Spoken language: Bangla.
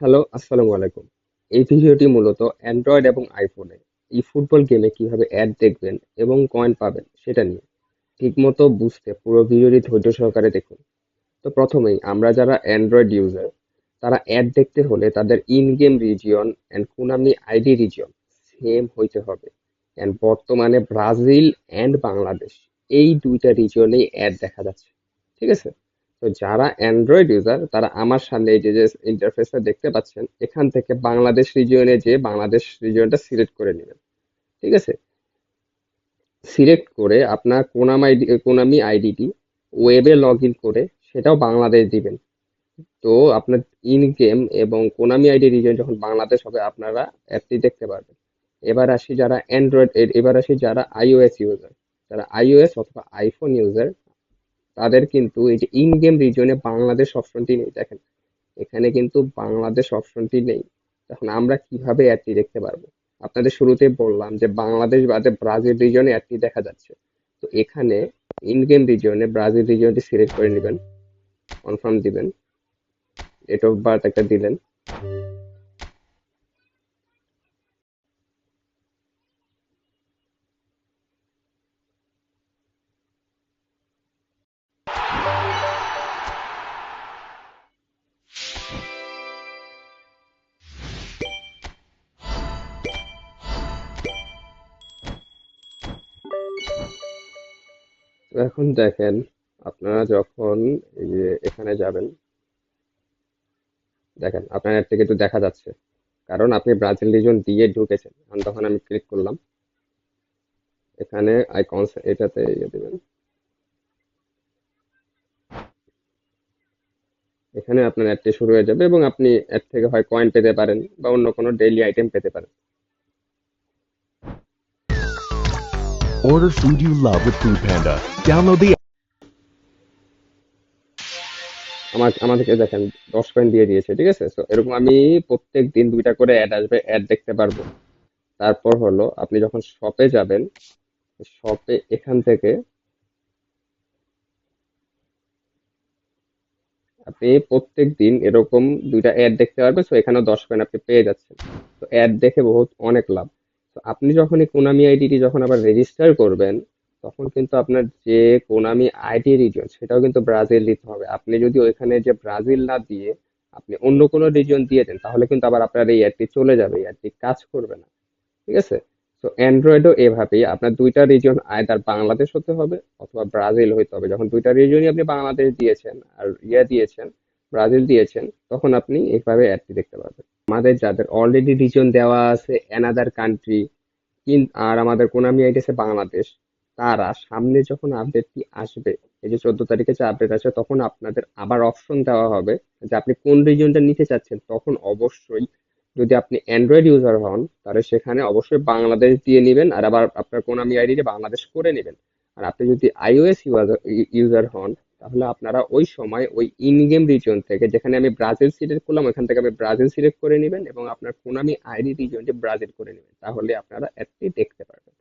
হ্যালো, আসসালামু আলাইকুম। এই ভিডিওটি মূলত অ্যান্ড্রয়েড এবং আইফোনে এই ফুটবল গেমে কিভাবে অ্যাড দেখবেন এবং কয়েন পাবেন সেটা নিয়ে। ঠিকমতো বুঝতে পুরো ভিডিওটি ধৈর্য সহকারে দেখুন। তো প্রথমেই আমরা যারা অ্যান্ড্রয়েড ইউজার তারা অ্যাড দেখতে হলে তাদের in game region and Konami ID region same হইতে হবে। অ্যান্ড বর্তমানে ব্রাজিল অ্যান্ড বাংলাদেশ এই দুইটা রিজিয়নেই অ্যাড দেখা যাচ্ছে। ঠিক আছে? তো যারা অ্যান্ড্রয়েড ইউজার তারা আমার সামনে এই যে ইন্টারফেসটা দেখতে পাচ্ছেন এখান থেকে বাংলাদেশ রিজিয়নে যে বাংলাদেশ রিজিয়নটা সিলেক্ট করে নেবেন। ঠিক আছে? সিলেক্ট করে আপনার কোনামি আইডিটি ওয়েবে লগ ইন করে সেটাও বাংলাদেশ দিবেন। তো আপনার ইন গেম এবং কোনামি আইডি রিজন যখন বাংলাদেশ হবে আপনারা অ্যাপটি দেখতে পারবেন। এবার আসি যারা আইওএস ইউজার, যারা আইওএস অথবা আইফোন ইউজার তাদের কিন্তু এই যে ইন গেম রিজনে বাংলাদেশ অপশনটি নেই। দেখেন এখানে কিন্তু বাংলাদেশ অপশনটি নেই। এখন আমরা কিভাবে অ্যাডটি দেখতে পারবো? আপনাদের শুরুতে বললাম যে বাংলাদেশ বাদে ব্রাজিল রিজনে অ্যাডটি দেখা যাচ্ছে। তো এখানে ইন গেম রিজনে ব্রাজিল রিজনটি সিলেক্ট করে নেবেন, কনফার্ম দিবেন, ডেট অফ বার্থ একটা দিলেন। তো এখন দেখেন আপনারা যখন এই যে এখানে যাবেন, দেখেন আপনার অ্যাড থেকে একটু দেখা যাচ্ছে কারণ আপনি ব্রাজিল রিজন দিয়ে ঢুকেছেন। আর তখন আমি ক্লিক করলাম এখানে আইকনস এটাতে ইয়ে দিবেন। এখানে আপনার অ্যাডটি শুরু হয়ে যাবে এবং আপনি অ্যাড থেকে হয় কয়েন পেতে পারেন বা অন্য কোনো ডেইলি আইটেম পেতে পারেন। Order food you love with Food Panda. Download the আমাদেরকে দেখেন 10 কয়েন দিয়ে দিয়েছে। ঠিক আছে? তো এরকম আমি প্রত্যেক দিন দুইটা করে অ্যাড আসবে, অ্যাড দেখতে পারবো। তারপর হলো আপনি যখন শপে যাবেন, শপে এখান থেকে আপনি প্রত্যেক দিন এরকম দুইটা অ্যাড দেখতে পারবেন। তো এখানেও 10 কয়েন আপনি পেয়ে যাচ্ছেন। তো অ্যাড দেখে বহুত অনেক লাভ। তো আপনি যখন এই কোনামি আইডিটি যখন আবার রেজিস্টার করবেন তখন কিন্তু আপনার যে কোনামি আইডি রিজন সেটাও কিন্তু ব্রাজিল দিতে হবে। আপনি যদি ওইখানে যে ব্রাজিল না দিয়ে আপনি অন্য কোনো রিজন দিয়ে দেন তাহলে কিন্তু আবার আপনার এই অ্যাডটি চলে যাবে, এই অ্যাডটি কাজ করবে না। ঠিক আছে? তো অ্যান্ড্রয়েডও এভাবেই আপনার দুইটা রিজন আইদার বাংলাদেশ হতে হবে অথবা ব্রাজিল হইতে হবে। যখন দুইটা রিজনই আপনি বাংলাদেশ দিয়েছেন আর দিয়েছেন ব্রাজিল দিয়েছেন তখন আপনি এইভাবে অ্যাডটি দেখতে পারবেন। আমাদের যাদের অলরেডি রিজন দেওয়া আছে অ্যানাদার কান্ট্রি আর আমাদের কোনামি আইডিছে বাংলাদেশ, তারা সামনে যখন আপডেটটি আসবে, এই যে 14 তারিখে যে আপডেট আসবে তখন আপনাদের আবার অপশন দেওয়া হবে যে আপনি কোন রিজনটা নিতে চাচ্ছেন। তখন অবশ্যই যদি আপনি অ্যান্ড্রয়েড ইউজার হন তাহলে সেখানে অবশ্যই বাংলাদেশ দিয়ে নেবেন আর আবার আপনার কোনামি আইডি বাংলাদেশ করে নেবেন। আর আপনি যদি আইওএস ইউজার হন তাহলে আপনারা ওই সময় ওই ইন গেম রিজন থেকে যেখানে আমি ব্রাজিল সিলেক্ট করলাম ওখান থেকে আপনি ব্রাজিল সিলেক্ট করে নেবেন এবং আপনার কোনামি আইডি রিজনটি ব্রাজিল করে নেবেন, তাহলে আপনারা অ্যাডটি দেখতে পারবেন।